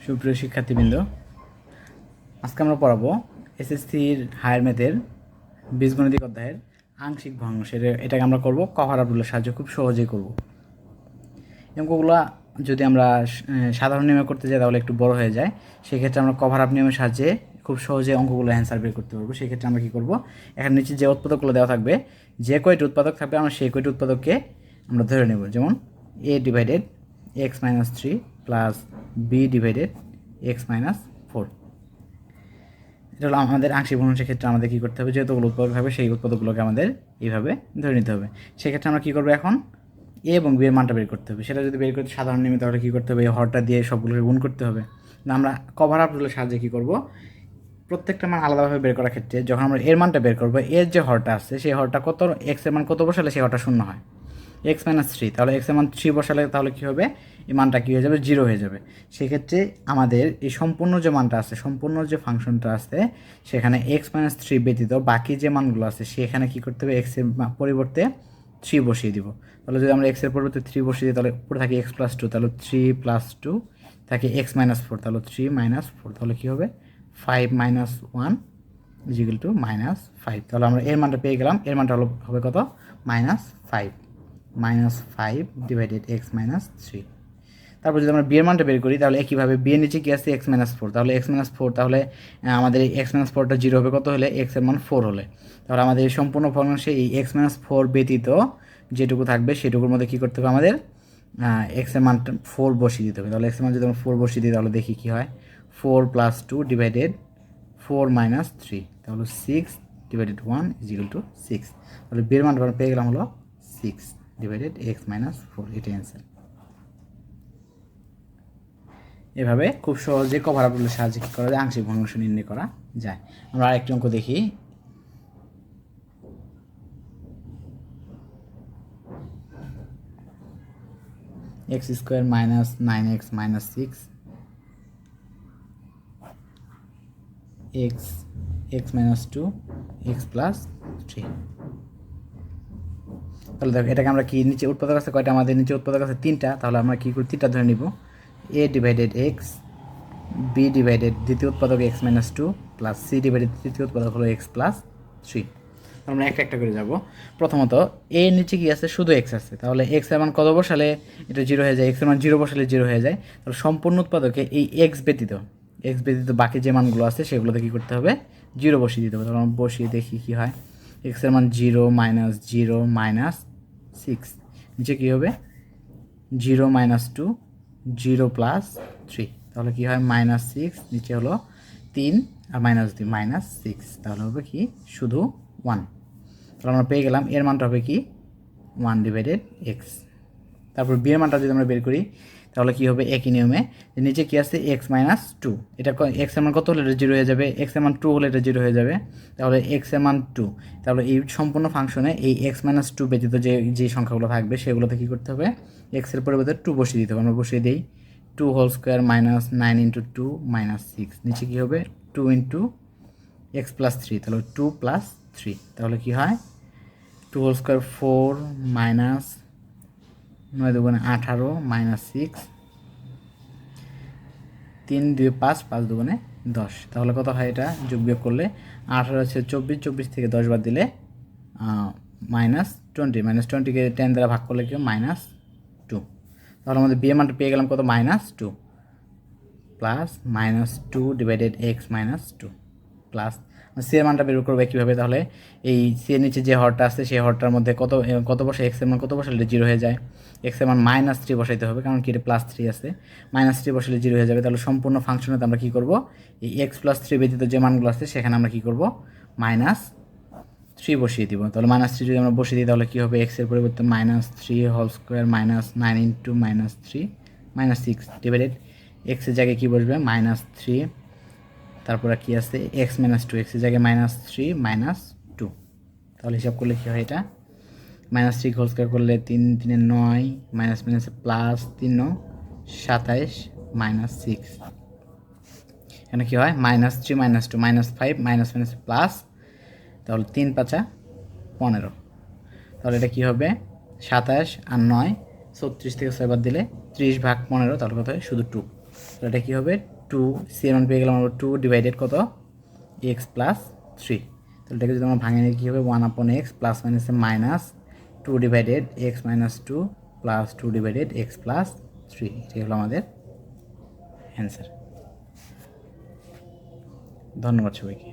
সুপ্রিয় শিক্ষার্থীবৃন্দ, আজকে আমরা পড়াবো এসএসসির হায়ার ম্যাথের বীজগণিতিক অধ্যায়ের আংশিক ভগ্নাংশের। এটাকে আমরা করব কভার আপ রুলের সাহায্যে, খুব সহজেই করব। অঙ্কগুলো যদি আমরা সাধারণ নিয়মে করতে যাই তাহলে একটু বড় হয়ে যায়। সেক্ষেত্রে আমরা কভার আপ নিয়মের সাহায্যে খুব সহজে অঙ্কগুলো অ্যান্সার বের করতে পারবো। সেক্ষেত্রে আমরা কী করব, এখানে নিচে যে উৎপাদকগুলো দেওয়া থাকবে, যে কয়টি উৎপাদক থাকবে আমরা সেই কয়টি উৎপাদককে আমরা ধরে নেব। যেমন a divided x minus 3 plus b divided x minus 4। এটা হলো আমাদের আংশিক ভগ্নাংশের ক্ষেত্রে আমাদের কী করতে হবে, যেহেতুগুলো উৎপাদক থাকবে সেই উৎপাদকগুলোকে আমাদের এইভাবে ধরে নিতে হবে। সেক্ষেত্রে আমরা কী করবো, এখন a এবং b এর মানটা বের করতে হবে। সেটা যদি বের করতে সাধারণ নিয়মে তাহলে কী করতে হবে, এই হরটা দিয়ে সবগুলোকে গুণ করতে হবে। আমরা কভার আপ রুলের সাহায্যে কী করব, প্রত্যেকটা মান আলাদাভাবে বের করার ক্ষেত্রে যখন আমরা এর মানটা বের করবো, এর যে হরটা আছে সেই হরটা কত, এক্স এর মান কত বসালে সেই হরটা শূন্য হয়, x মাইনাস 3, তাহলে x এর মান 3 বসালে তাহলে কী হবে, এই মানটা কী হয়ে যাবে, 0 হয়ে যাবে। সেক্ষেত্রে আমাদের এই সম্পূর্ণ যে মানটা আছে, সম্পূর্ণ যে ফাংশনটা আছে, সেখানে x মাইনাস 3 ব্যতীত বাকি যে মানগুলো আছে সেখানে কী করতে হবে, x এর পরিবর্তে 3 বসিয়ে দিব। তাহলে যদি আমরা x এর পরিবর্তে 3 বসিয়ে দিই তাহলে উপরে থাকে x প্লাস 2, তাহলে 3 প্লাস 2 থাকে x মাইনাস 4, তাহলে 3 মাইনাস 4, তাহলে কী হবে 5 minus 1 is equal to minus 5। তাহলে আমরা এর মানটা পেয়ে গেলাম, এর মানটা হবে কত, minus 5, minus 5 divided x minus 3। তারপর যদি আমরা বি এর মানটা বের করি তাহলে একইভাবে বি এর নিচে কি আছে, এক্স মাইনাস 4, তাহলে এক্স মাইনাস 4, তাহলে আমাদের এই এক্স মাইনাস 4টা 0 হবে কত হলে, এক্স এর মান 4 হলে। তাহলে আমাদের এই সম্পূর্ণ ভগ্নাংশে এই এক্স মাইনাস 4 ব্যতীত যেটুকু থাকবে সেটুকুর মধ্যে কী করতে হবে, আমাদের এক্স এর মানটা 4 বসিয়ে দিতে হবে। তাহলে এক্স এর মান যদি আমরা 4 বসিয়ে দিই তাহলে দেখি কী হয়, 4 প্লাস 2 ডিভাইডেড 4 মাইনাস 3, তাহলে 6 ডিভাইডেড 1 ইজ ইকুয়াল টু 6। তাহলে বি এর মানটা আমরা পেয়ে গেলাম হলো 6 ডিভাইডেড এক্স মাইনাস 4, এটাই অ্যান্সার। এভাবে খুব সহজে কভার আপ রুলের সাহায্যে কী করা যায়, আংশিক ভগ্নাংশ নির্ণয় করা যায়। আমরা আরেকটি অঙ্ক দেখি। X square minus 9x minus 6 x minus 2 x plus 3। তাহলে দেখো এটাকে আমরা কি, নিচে উৎপাদক আছে কয়টা, আমাদের নিচে উৎপাদক আছে 3টা, তাহলে আমরা কী করি 3টা ধরে নিব। a divided x, b divided দ্বিতীয় উৎপাদক x minus 2 plus c divided তৃতীয় উৎপাদক হলো এক্স প্লাস 3। আমরা একটা একটা করে যাব। প্রথমত এ এর নিচে কি আছে, শুধু এক্স আছে, তাহলে এক্স এর মান কত বসালে এটা 0 হয়ে যায়, এক্স এর মান 0 বসালে 0 হয়ে যায়। তাহলে সম্পূর্ণ উৎপাদকে এই এক্স ব্যতীত বাকি যে মানগুলো আছে সেগুলোতে কী করতে হবে, 0 বসিয়ে দিতে হবে। তাহলে আমরা বসিয়ে দেখি কী হয়, এক্স এর মান 0 মাইনাস 0 মাইনাস 6, নিচে কী হবে 0 মাইনাস 2 0 প্লাস 3, তাহলে কী হয় মাইনাস 6, নিচে হলো 3 আর মাইনাস 2 মাইনাস 6, তাহলে হবে কি শুধু 1। তাহলে আমরা পেয়ে গেলাম এর মানটা হবে কি 1 ডিভাইডেড এক্স। তারপর বি এর মানটা যদি আমরা বের করি তাহলে কী হবে, একই নিয়মে নিচে কী আছে এক্স মাইনাস 2, এটা এক্স এর মান কত হলে এটা 0 হয়ে যাবে, এক্স এর মান 2 হলে এটা 0 হয়ে যাবে, তাহলে এক্স এর মান 2। তাহলে এই সম্পূর্ণ ফাংশনে এই এক্স মাইনাস 2 ব্যতীত যে সংখ্যাগুলো থাকবে সেগুলোতে কী করতে হবে, এক্সের পরিবর্তে 2 বসিয়ে দিতে হবে। আমরা বসিয়ে দিই 2 whole square minus 9 into 2 minus 6, নিচে কী হবে 2 ইন্টু এক্স প্লাস 3, তাহলে 2 প্লাস 3, তাহলে কী হয় 2 হোল স্কোয়ার 4 মাইনাস 9 দুগুণে 18 মাইনাস 6, 3 2 5 5 দুগুণে 10, তাহলে কত হয়, এটা যোগ বিয়োগ করলে 18 হচ্ছে 24, 24 থেকে 10 বাদ দিলে মাইনাস 20, মাইনাস 20কে 10 দ্বারা ভাগ করলে কি মাইনাস 2। তাহলে আমাদের বি এর মানটা পেয়ে গেলাম কত, minus 2 plus minus 2 divided x minus 2 plus c এর মানটা বের করবো কীভাবে, তাহলে এই সি এর নিচে যে হরটা আছে সেই হরটার মধ্যে কত বসে, এক্স এর মান কত বসালে 0 হয়ে যায়, এক্স এর মান মাইনাস 3 বসাইতে হবে, কারণ কি এটা প্লাস 3 আছে, মাইনাস 3 বসালে 0 হয়ে যাবে। তাহলে সম্পূর্ণ ফাংশনেতে আমরা কী করবো, এই এক্স প্লাস 3 ব্যতীত যে মানগুলো আছে সেখানে আমরা কী করবো, মাইনাস 3 বসিয়ে দিব। তাহলে মাইনাস 3 যদি আমরা বসিয়ে দিই তাহলে কী হবে, এক্সের পরিবর্তে minus 3 whole square minus 9 into minus 3 minus 6 divided এক্সের জায়গায় কী বসবে, মাইনাস 3, তারপরে কী আছে এক্স মাইনাস 2, এক্সের জায়গায় মাইনাস 3 মাইনাস 2, তাহলে হিসাব করলে কী হয়, এটা মাইনাস 3 হোল স্কোয়ার করলে 3 3 9 মাইনাস মাইনাসে প্লাস 3 27 মাইনাস 6, এখানে কী হয় মাইনাস 3 মাইনাস 2 মাইনাস 5 মাইনাস মাইনাসে প্লাস, তাহলে 3 5 15, তাহলে এটা কী হবে 27 আর 9 36 থেকে 6 বাদ দিলে 30 ভাগ 15, তাহলে কত হয় শুধু 2। তাহলে এটা কী হবে 2 এর মান পেয়ে গেলাম আমরা 2 ডিভাইডেড কত এক্স প্লাস 3। তাহলে এটাকে যদি আমরা ভাঙে নিই কী হবে 1/x প্লাস মাইনাসে minus 2 divided x minus 2 plus 2 divided x plus 3। এটাই হলো আমাদের অ্যান্সার। ধন্যবাদ সবাইকে।